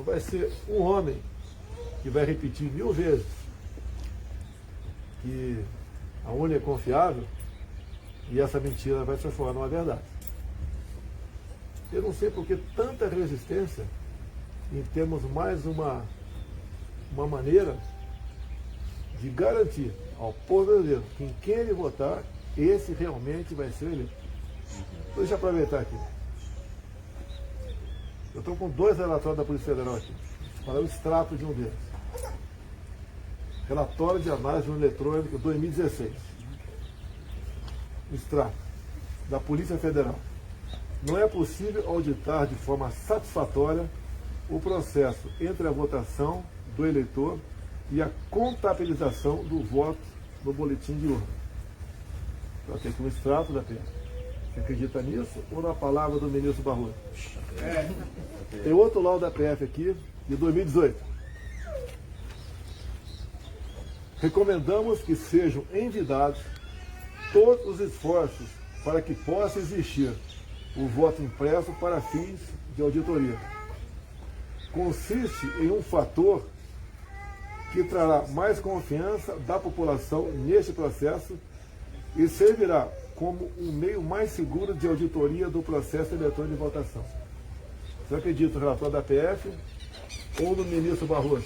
vai ser um homem que vai repetir 1000 vezes que a urna é confiável e essa mentira vai se transformar numa verdade. Eu não sei por que tanta resistência em termos mais uma maneira de garantir ao povo brasileiro que em quem ele votar, esse realmente vai ser eleito. Deixa eu aproveitar aqui. Eu estou com 2 relatórios da Polícia Federal aqui. Para o extrato de um deles. Relatório de análise de urna eletrônica 2016. Extrato da Polícia Federal. Não é possível auditar de forma satisfatória o processo entre a votação do eleitor e a contabilização do voto no boletim de urna. Então tem aqui um extrato da PF. Você acredita nisso ou na palavra do ministro Barroso? Tem outro laudo da PF aqui, de 2018. Recomendamos que sejam envidados todos os esforços para que possa existir o voto impresso para fins de auditoria. Consiste em um fator que trará mais confiança da população neste processo e servirá como um meio mais seguro de auditoria do processo eletrônico de votação. Você acredita no relatório da PF ou no ministro Barroso?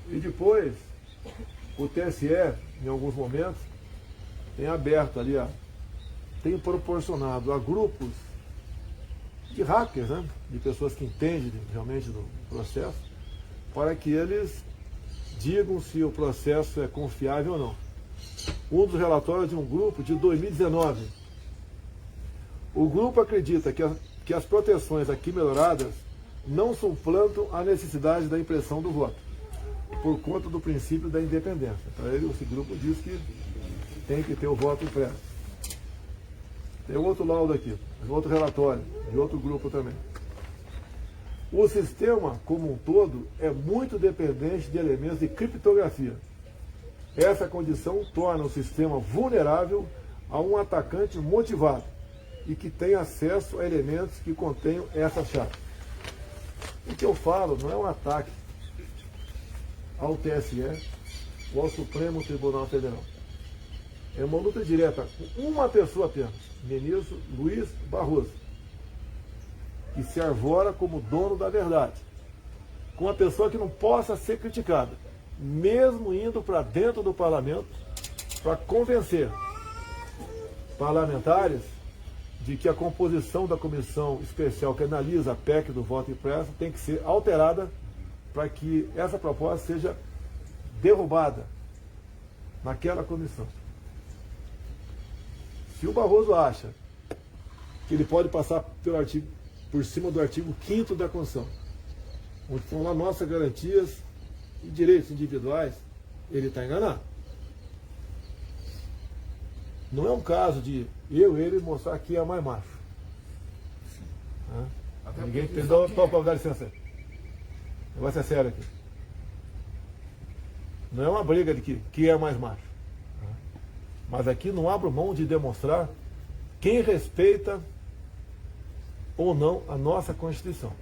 E depois, o TSE, em alguns momentos, tem aberto ali, tem proporcionado a grupos de hackers, né, de pessoas que entendem realmente do processo, para que eles digam se o processo é confiável ou não. Um dos relatórios de um grupo de 2019. O grupo acredita que as proteções aqui melhoradas não suplantam a necessidade da impressão do voto, por conta do princípio da independência. Então, esse grupo diz que tem que ter o voto impresso. Tem outro laudo aqui, outro relatório, de outro grupo também. O sistema, como um todo, é muito dependente de elementos de criptografia. Essa condição torna o sistema vulnerável a um atacante motivado e que tem acesso a elementos que contenham essa chave. O que eu falo não é um ataque ao TSE ou ao Supremo Tribunal Federal. É uma luta direta com uma pessoa apenas, ministro Luiz Barroso, que se arvora como dono da verdade, com uma pessoa que não possa ser criticada, mesmo indo para dentro do parlamento para convencer parlamentares de que a composição da comissão especial que analisa a PEC do voto impresso tem que ser alterada para que essa proposta seja derrubada naquela comissão. Se o Barroso acha que ele pode passar por cima do artigo 5º da Constituição, onde estão lá nossas garantias e direitos individuais, ele está enganado. Não é um caso de ele mostrar que é mais macho. Ninguém entendeu. Pode dar licença aí. O negócio é sério aqui. Não é uma briga de que é mais macho. Mas aqui não abro mão de demonstrar quem respeita ou não a nossa Constituição.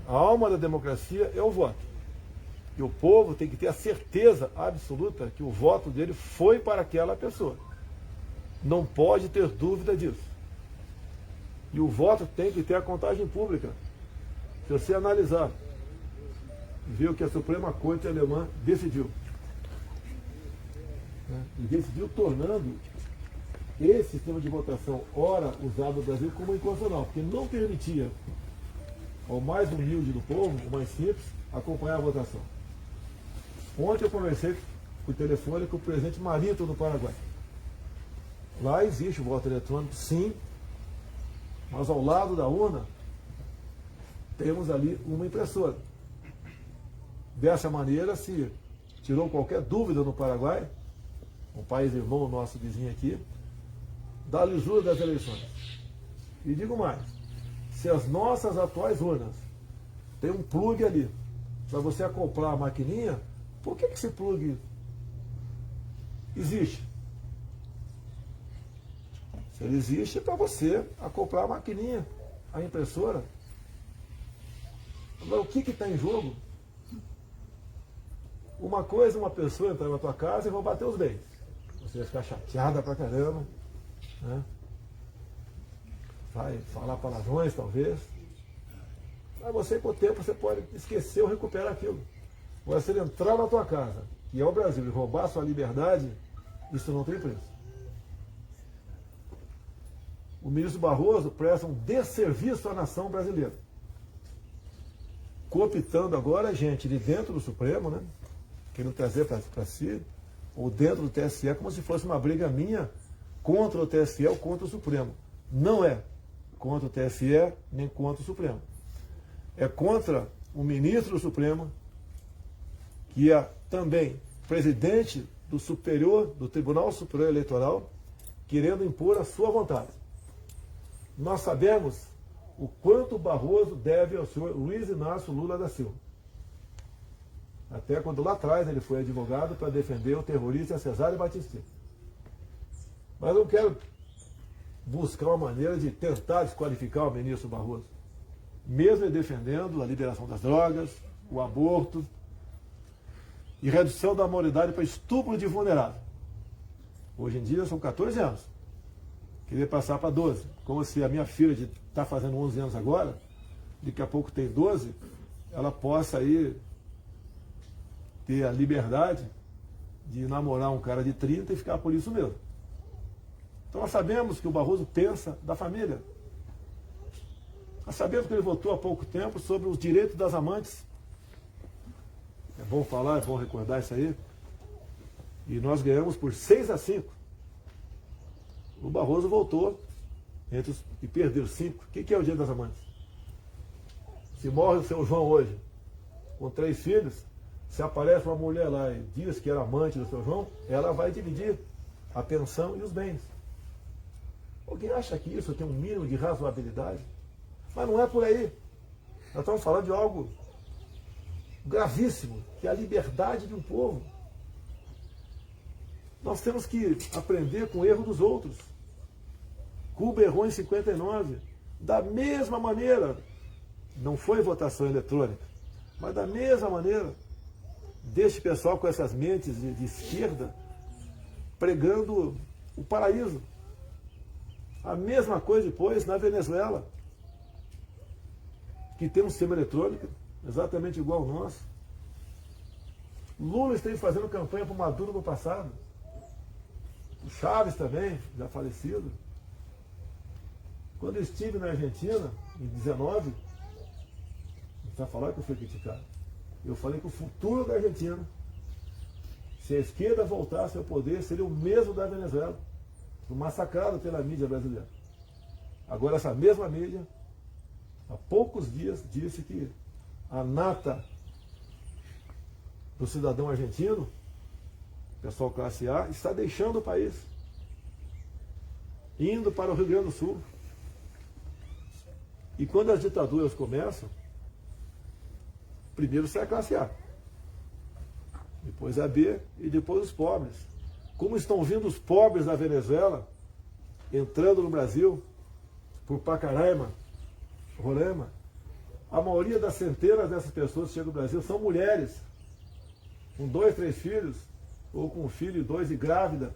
A alma da democracia é o voto. E o povo tem que ter a certeza absoluta que o voto dele foi para aquela pessoa. Não pode ter dúvida disso. E o voto tem que ter a contagem pública. Se você analisar, ver o que a Suprema Corte Alemã decidiu. E decidiu tornando esse sistema de votação, ora usado no Brasil, como inconstitucional, porque não permitia ao mais humilde do povo, o mais simples, acompanhar a votação. Ontem eu conversei por telefone com o presidente Marito do Paraguai. Lá existe o voto eletrônico, sim, mas ao lado da urna temos ali uma impressora. Dessa maneira, se tirou qualquer dúvida no Paraguai, um país irmão nosso vizinho aqui, da lisura das eleições. E digo mais, se as nossas atuais urnas têm um plug ali, para você acoplar a maquininha, por que esse plug existe? Se ele existe, é para você acoplar a maquininha. a impressora. Agora, o que está em jogo? Uma coisa é uma pessoa entrar na tua casa e roubar teus bens. Você vai ficar chateada pra caramba, né? Vai falar palavrões, talvez. Mas você, com o tempo, você pode esquecer ou recuperar aquilo. Agora, se ele entrar na tua casa, que é o Brasil, e roubar a sua liberdade, isso não tem preço. O ministro Barroso presta um desserviço à nação brasileira, cooptando agora gente de dentro do Supremo, né? Querendo trazer para si, ou dentro do TSE, como se fosse uma briga minha contra o TSE ou contra o Supremo. Não é contra o TSE nem contra o Supremo. É contra o ministro do Supremo, que é também presidente do Tribunal Superior Eleitoral, querendo impor a sua vontade. Nós sabemos o quanto o Barroso deve ao senhor Luiz Inácio Lula da Silva. Até quando lá atrás ele foi advogado para defender o terrorista Cesare Battisti. Mas eu quero buscar uma maneira de tentar desqualificar o ministro Barroso, mesmo ele defendendo a liberação das drogas, o aborto e redução da maioridade para estupro de vulnerável. Hoje em dia são 14 anos. Queria passar para 12. Como se a minha filha está fazendo 11 anos agora, daqui a pouco tem 12, ela possa aí ter a liberdade de namorar um cara de 30 e ficar por isso mesmo. Então nós sabemos que o Barroso pensa da família. Nós sabemos que ele votou há pouco tempo sobre os direitos das amantes. É bom falar, é bom recordar isso aí. E nós ganhamos por 6-5. O Barroso voltou e perdeu 5. O que é o Dia das Amantes? Se morre o seu João hoje, com 3 filhos, se aparece uma mulher lá e diz que era amante do seu João, ela vai dividir a pensão e os bens. Alguém acha que isso tem um mínimo de razoabilidade? Mas não é por aí. Nós estamos falando de algo gravíssimo, que é a liberdade de um povo. Nós temos que aprender com o erro dos outros. Cuba errou em 59. Da mesma maneira, não foi votação eletrônica, mas da mesma maneira, deste pessoal com essas mentes de esquerda, pregando o paraíso. A mesma coisa depois na Venezuela, que tem um sistema eletrônico exatamente igual ao nosso. Lula esteve fazendo campanha para o Maduro no passado. O Chaves também, já falecido. Quando eu estive na Argentina, em 19, não precisa falar que eu fui criticado. Eu falei que o futuro da Argentina, se a esquerda voltasse ao poder, seria o mesmo da Venezuela, massacrado pela mídia brasileira. Agora essa mesma mídia, há poucos dias, disse que a nata do cidadão argentino, pessoal classe A, está deixando o país, indo para o Rio Grande do Sul. E quando as ditaduras começam, primeiro sai a classe A, depois a B e depois os pobres. Como estão vindo os pobres da Venezuela, entrando no Brasil, por Pacaraima, Roraima, a maioria das centenas dessas pessoas que chegam no Brasil são mulheres, com 2, 3 filhos, ou com um filho e 2 e grávida,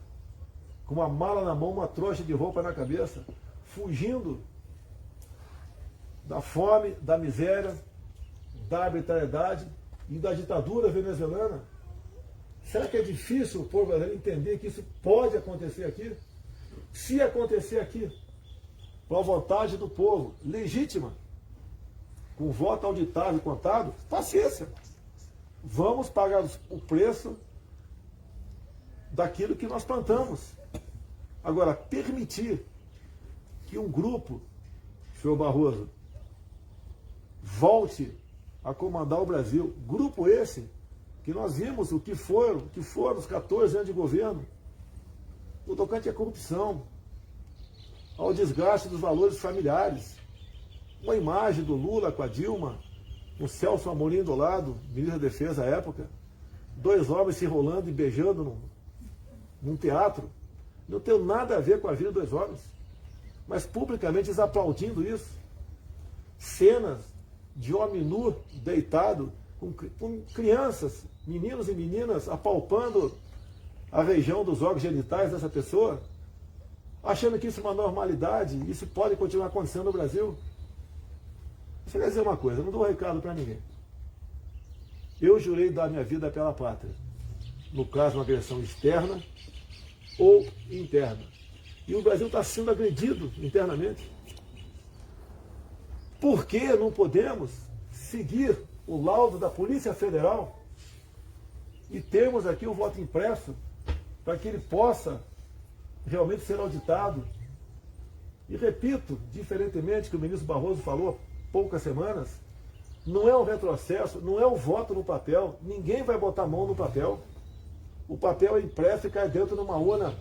com uma mala na mão, uma trouxa de roupa na cabeça, fugindo da fome, da miséria, da arbitrariedade e da ditadura venezuelana. Será que é difícil o povo brasileiro entender que isso pode acontecer aqui? Se acontecer aqui, por vontade do povo, legítima, com voto auditável e contado, paciência. Vamos pagar o preço daquilo que nós plantamos. Agora, permitir que um grupo, senhor Barroso, volte a comandar o Brasil, grupo esse, que nós vimos o que foram os 14 anos de governo, no tocante à corrupção, ao desgaste dos valores familiares, uma imagem do Lula com a Dilma, o Celso Amorim do lado, ministro da Defesa à época, 2 homens se enrolando e beijando num teatro. Não tem nada a ver com a vida dos 2 homens, mas publicamente eles aplaudindo isso. cenas de homem nu deitado com crianças, meninos e meninas apalpando a região dos órgãos genitais dessa pessoa, achando que isso é uma normalidade, isso pode continuar acontecendo no Brasil. Você quer dizer uma coisa, eu não dou um recado para ninguém. Eu jurei dar minha vida pela pátria. No caso, uma agressão externa ou interna. E o Brasil está sendo agredido internamente. Por que não podemos seguir o laudo da Polícia Federal e termos aqui o voto impresso para que ele possa realmente ser auditado? E repito, diferentemente que o ministro Barroso falou há poucas semanas, não é um retrocesso, não é o voto no papel, ninguém vai botar a mão no papel. O papel é impresso e cai dentro de uma urna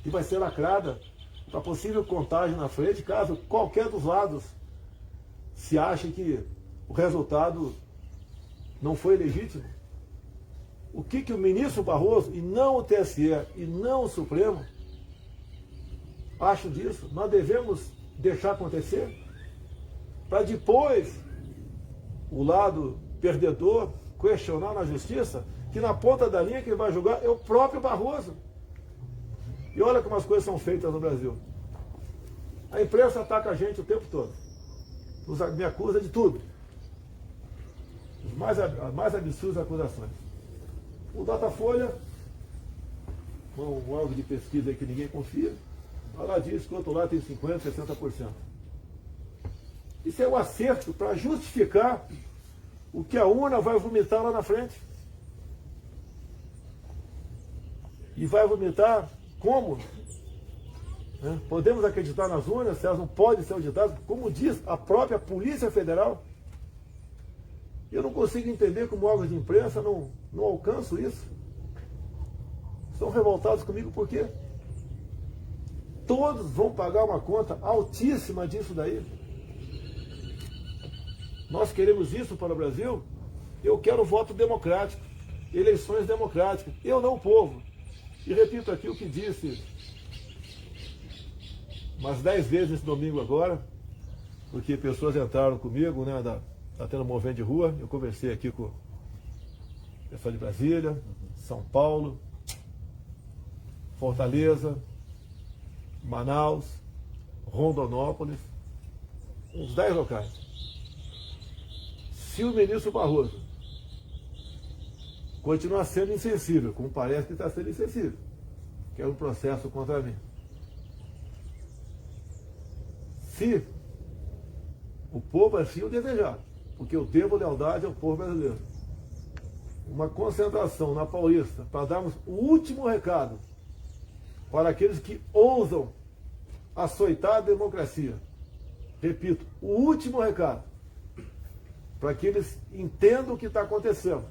que vai ser lacrada para possível contagem na frente, caso qualquer dos lados se ache que o resultado não foi legítimo. O que o ministro Barroso, e não o TSE, e não o Supremo, acham disso? Nós devemos deixar acontecer para depois o lado perdedor questionar na justiça que na ponta da linha quem vai julgar é o próprio Barroso. E olha como as coisas são feitas no Brasil. A imprensa ataca a gente o tempo todo. Me acusa de tudo. As mais absurdas acusações. O Datafolha, um órgão de pesquisa aí que ninguém confia, ela diz que o outro lado tem 50%, 60%. Isso é um acerto para justificar o que a urna vai vomitar lá na frente. E vai vomitar como? Podemos acreditar nas urnas, se elas não podem ser auditadas, como diz a própria Polícia Federal. Eu não consigo entender como órgãos de imprensa não alcançam isso. Estão revoltados comigo por quê? Todos vão pagar uma conta altíssima disso daí. Nós queremos isso para o Brasil? Eu quero voto democrático, eleições democráticas, eu não o povo. E repito aqui o que disse umas 10 vezes esse domingo agora, porque pessoas entraram comigo, né, tá tendo um movimento de rua, eu conversei aqui com o pessoal de Brasília, São Paulo, Fortaleza, Manaus, Rondonópolis, uns 10 locais. Se o ministro Barroso continuar sendo insensível, como parece que está sendo insensível, que é um processo contra mim, se o povo assim o desejar, porque eu devo lealdade ao povo brasileiro, uma concentração na Paulista para darmos o último recado para aqueles que ousam açoitar a democracia. Repito, o último recado para que eles entendam o que está acontecendo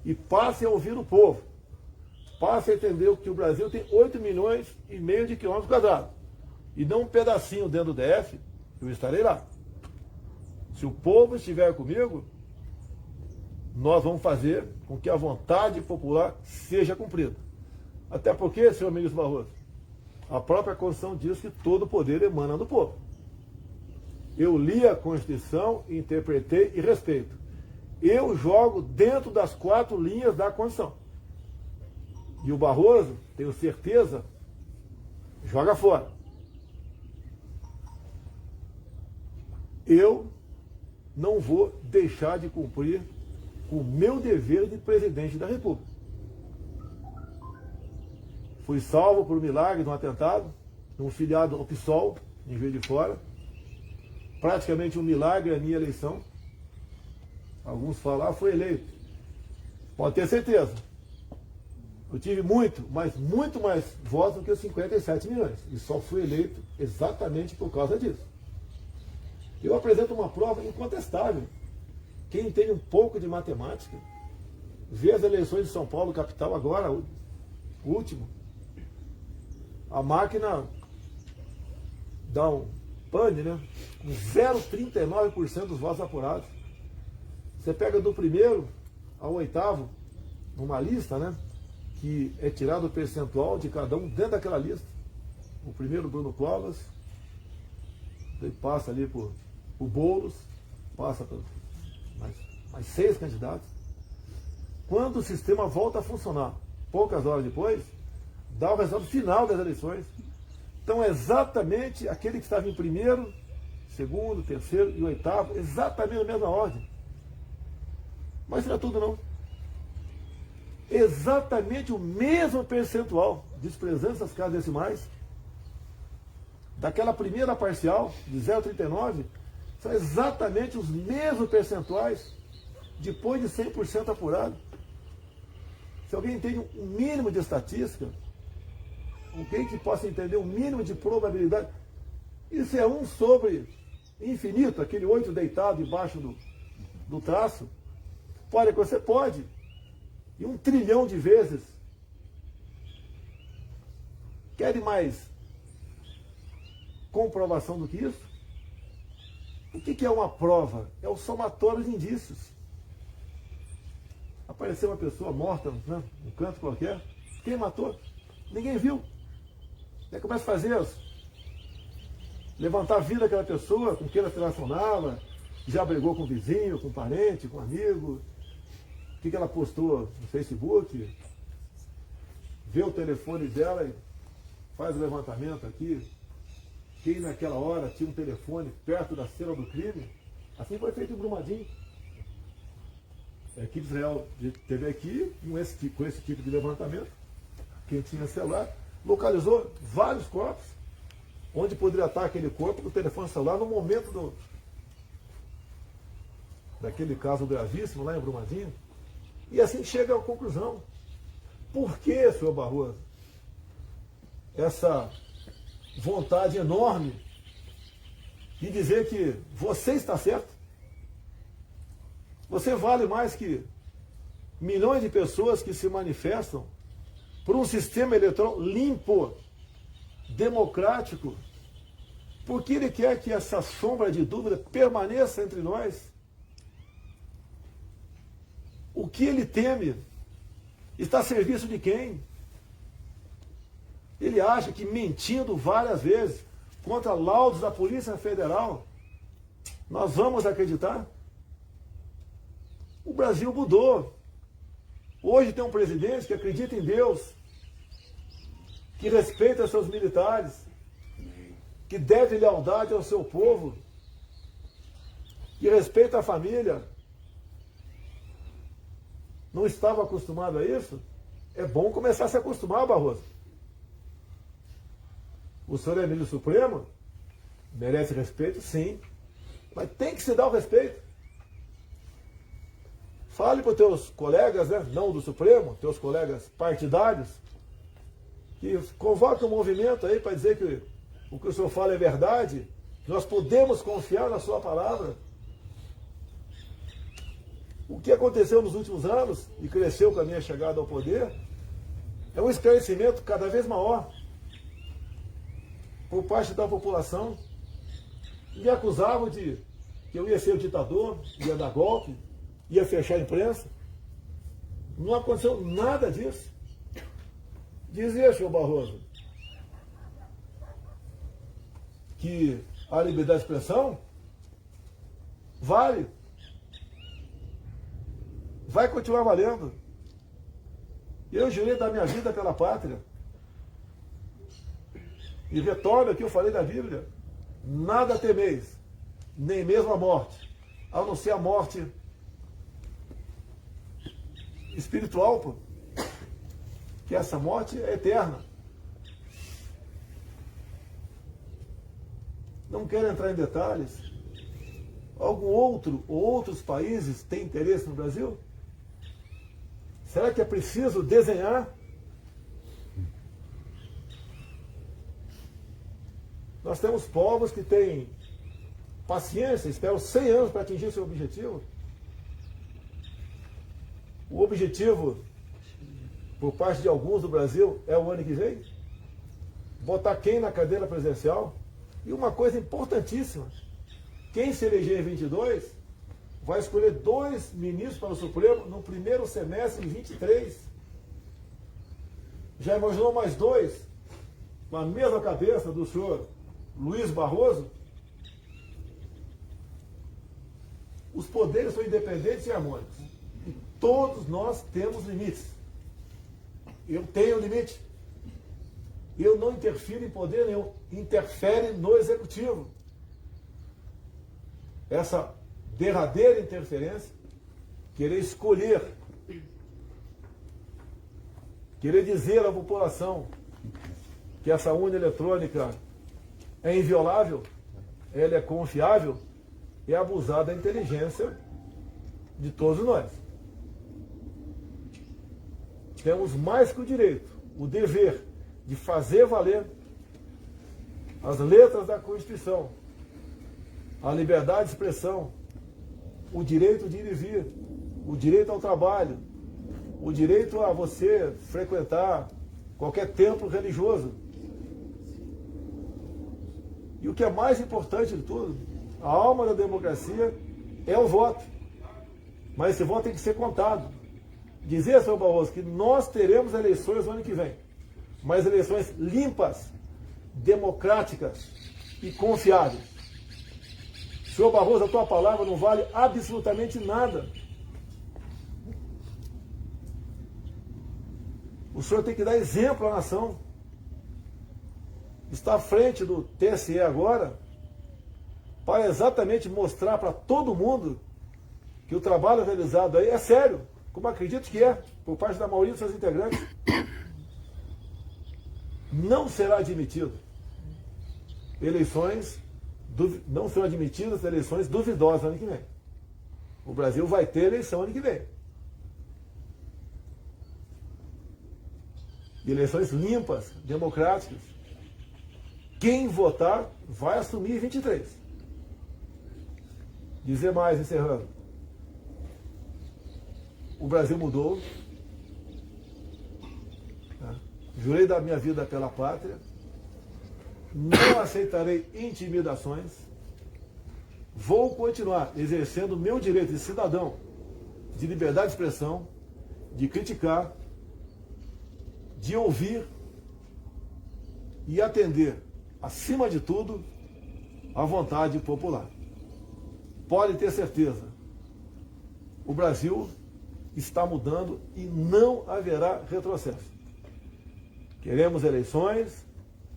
e passem a ouvir o povo, passem a entender que o Brasil tem 8,5 milhões de quilômetros quadrados e não um pedacinho dentro do DF. Eu estarei lá. Se o povo estiver comigo, nós vamos fazer com que a vontade popular seja cumprida. Até porque, senhor ministro Barroso, a própria Constituição diz que todo poder emana do povo. Eu li a Constituição, interpretei e respeito. Eu jogo dentro das 4 linhas da Constituição. E o Barroso, tenho certeza, joga fora. Eu não vou deixar de cumprir o meu dever de presidente da República. Fui salvo por um milagre de um atentado, de um filiado ao PSOL, em Juiz de Fora. Praticamente um milagre a minha eleição. Alguns falam, foi eleito. Pode ter certeza. Eu tive muito mais votos do que os 57 milhões. E só fui eleito exatamente por causa disso. Eu apresento uma prova incontestável. Quem entende um pouco de matemática, vê as eleições de São Paulo, capital, agora, o último. A máquina dá um pane, né? Com 0,39% dos votos apurados. Você pega do primeiro ao 8º, numa lista, né? Que é tirado o percentual de cada um dentro daquela lista. O primeiro, Bruno Covas, ele passa ali por o Boulos, passa por mais 6 candidatos. Quando o sistema volta a funcionar, poucas horas depois, dá o resultado final das eleições. Então é exatamente aquele que estava em primeiro, segundo, terceiro e oitavo, exatamente na mesma ordem. Mas não é tudo não. Exatamente o mesmo percentual, desprezando essas casas decimais, daquela primeira parcial de 0,39, são exatamente os mesmos percentuais depois de 100% apurado. Se alguém entende um mínimo de estatística, alguém que possa entender um mínimo de probabilidade, isso é 1 sobre infinito, aquele 8 deitado embaixo do traço. Pode acontecer? Pode. E 1 trilhão de vezes. Querem mais comprovação do que isso? O que é uma prova? É o somatório de indícios. Apareceu uma pessoa morta, né, num canto qualquer. Quem matou? Ninguém viu. Aí começa a fazer levantar a vida daquela pessoa, com quem ela se relacionava, já brigou com o vizinho, com o parente, com o amigo. O que ela postou no Facebook? Vê o telefone dela e faz o levantamento aqui. Quem naquela hora tinha um telefone perto da cena do crime? Assim foi feito em Brumadinho. A equipe de Israel teve aqui com esse tipo de levantamento. Quem tinha celular localizou vários corpos onde poderia estar aquele corpo do telefone celular no momento daquele caso gravíssimo lá em Brumadinho. E assim chega à conclusão. Por que, senhor Barroso, essa vontade enorme de dizer que você está certo? Você vale mais que milhões de pessoas que se manifestam por um sistema eleitoral limpo, democrático, porque ele quer que essa sombra de dúvida permaneça entre nós. O que ele teme está a serviço de quem? Ele acha que mentindo várias vezes contra laudos da Polícia Federal, nós vamos acreditar? O Brasil mudou. Hoje tem um presidente que acredita em Deus, que respeita seus militares, que deve lealdade ao seu povo, que respeita a família. Não estava acostumado a isso? É bom começar a se acostumar, Barroso. O senhor é ministro supremo? Merece respeito? Sim. Mas tem que se dar o respeito. Fale para os teus colegas, né, não do Supremo, teus colegas partidários, que convoquem um movimento aí para dizer que o que o senhor fala é verdade, que nós podemos confiar na sua palavra. O que aconteceu nos últimos anos, e cresceu com a minha chegada ao poder, é um esclarecimento cada vez maior por parte da população. Me acusavam de que eu ia ser o ditador, ia dar golpe, ia fechar a imprensa. Não aconteceu nada disso. Dizia, senhor Barroso, que a liberdade de expressão vale. Vai continuar valendo. Eu jurei dar minha vida pela pátria. E retorno aqui, eu falei da Bíblia. Nada temeis, nem mesmo a morte, a não ser a morte espiritual, pô. Que essa morte é eterna. Não quero entrar em detalhes. Algum outro ou outros países têm interesse no Brasil? Será que é preciso desenhar? Nós temos povos que têm paciência, esperam 100 anos para atingir seu objetivo. O objetivo, por parte de alguns do Brasil, é o ano que vem? Botar quem na cadeira presidencial? E uma coisa importantíssima, quem se eleger em 22 vai escolher 2 ministros para o Supremo no primeiro semestre de 23. Já imaginou mais 2 com a mesma cabeça do senhor Luiz Barroso? Os poderes são independentes e harmônicos. E todos nós temos limites. Eu tenho limite. Eu não interfiro em poder nenhum. Interfere no executivo. Essa derradeira interferência, querer escolher, querer dizer à população que essa urna eletrônica é inviolável, ela é confiável, é abusar da inteligência de todos nós. Temos mais que o direito, o dever de fazer valer as letras da Constituição, a liberdade de expressão, o direito de ir e vir, o direito ao trabalho, o direito a você frequentar qualquer templo religioso. E o que é mais importante de tudo, a alma da democracia é o voto. Mas esse voto tem que ser contado. Dizer, senhor Barroso, que nós teremos eleições no ano que vem, mas eleições limpas, democráticas e confiáveis. Senhor Barroso, a tua palavra não vale absolutamente nada. O senhor tem que dar exemplo à nação. Está à frente do TSE agora para exatamente mostrar para todo mundo que o trabalho realizado aí é sério, como acredito que é, por parte da maioria dos seus integrantes. Não será admitido não serão admitidas eleições duvidosas ano que vem. O Brasil vai ter eleição ano que vem. Eleições limpas, democráticas. Quem votar vai assumir 23. Dizer mais, encerrando. O Brasil mudou. Jurei dar minha vida pela pátria. Não aceitarei intimidações. Vou continuar exercendo o meu direito de cidadão, de liberdade de expressão, de criticar, de ouvir e atender, acima de tudo, à vontade popular. Pode ter certeza, o Brasil está mudando e não haverá retrocesso. Queremos eleições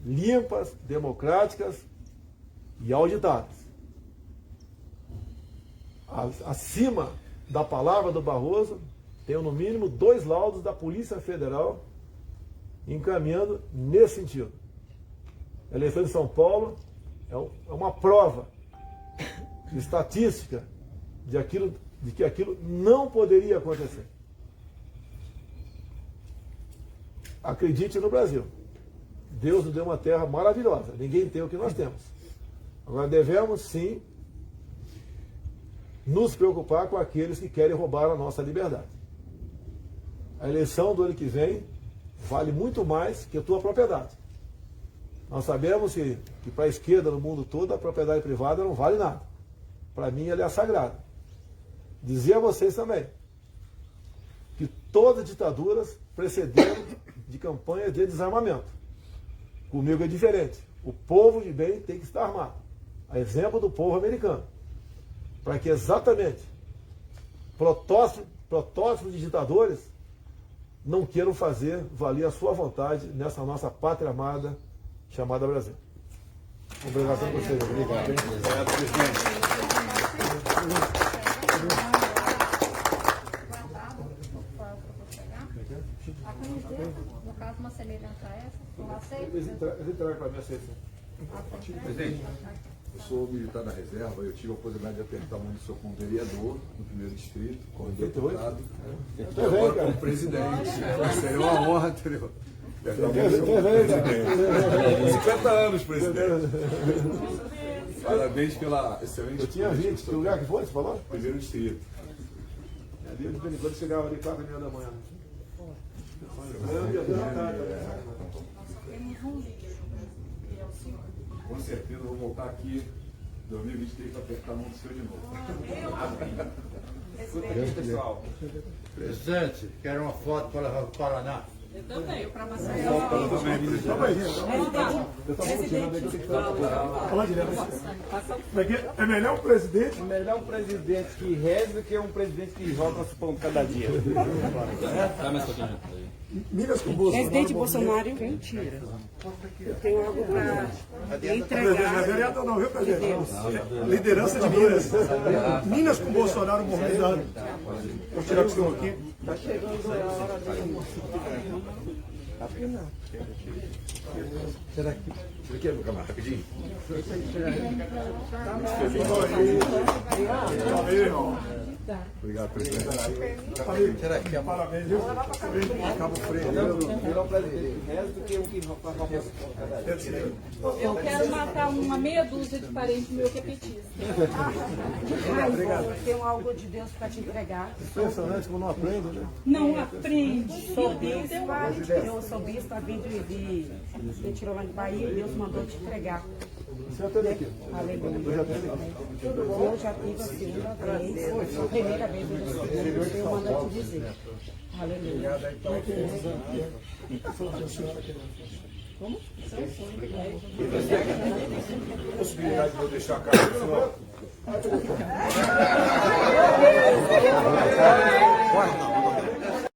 limpas, democráticas e auditadas. Acima da palavra do Barroso, tenho no mínimo 2 laudos da Polícia Federal encaminhando nesse sentido. A eleição de São Paulo é uma prova estatística de que aquilo não poderia acontecer. Acredite no Brasil. Deus nos deu uma terra maravilhosa. Ninguém tem o que nós temos. Agora devemos, sim, nos preocupar com aqueles que querem roubar a nossa liberdade. A eleição do ano que vem vale muito mais que a tua propriedade. Nós sabemos que para a esquerda no mundo todo a propriedade privada não vale nada. Para mim ela é sagrada. Dizer a vocês também que todas as ditaduras precederam de campanhas de desarmamento. Comigo é diferente. O povo de bem tem que estar armado. A exemplo do povo americano. Para que exatamente protótipos de ditadores não queiram fazer valer a sua vontade nessa nossa pátria amada chamada Brasil. Obrigado a vocês. Obrigado. Obrigado, presidente. No caso, uma semelhança a essa, não aceita? Eles entraram para mim aceita. Presidente, eu sou militar da reserva, eu tive a oportunidade de apertar a mão do senhor como vereador no primeiro distrito, como deputado, e agora como presidente. Seria uma honra, entendeu? 50 anos, presidente. Parabéns pela excelente. Eu tinha 20, que lugar que foi, você falou? Primeiro distrito. Ali, de vez em quando, chegava ali 4h30 da manhã. Com certeza eu vou voltar aqui em 2023 para apertar a mão do senhor de novo. Pessoal. Presidente, quero uma foto para levar para o Paraná. Eu também, para Maceió. Calma aí, gente. Eu estava continuando aqui, que falar direto. É melhor um presidente? É melhor um presidente que reze do que um presidente que joga o pão cada dia. Minas com Bolsonaro. Presidente Bolsonaro, mentira. Eu tenho algo para Não é entregar. vereador não, viu, presidente? Liderança de Minas. Minas com Bolsonaro mobilizado. Vou tirar o senhor aqui. Está chegando a hora dele. Será que... Você quer, meu camarada, rapidinho? Obrigado, presidente. Parabéns, viu? Cabo Freire. Melhor um presidente que reze do que um que joga o pão cada dia. Eu quero matar uma meia dúzia de parentes meu que é petista. Eu tenho algo de Deus para te entregar. Impressionante como não aprende, né? Não aprende. Sou bispa, eu sou bispa, vim de Tirolândia, Bahia, e Deus mandou te entregar. Você já teve aqui? Aleluia. Eu já tive a segunda vez, a primeira vez eu já tive, Deus manda te dizer. Aleluia. Possibilidade de eu deixar a casa do senhor?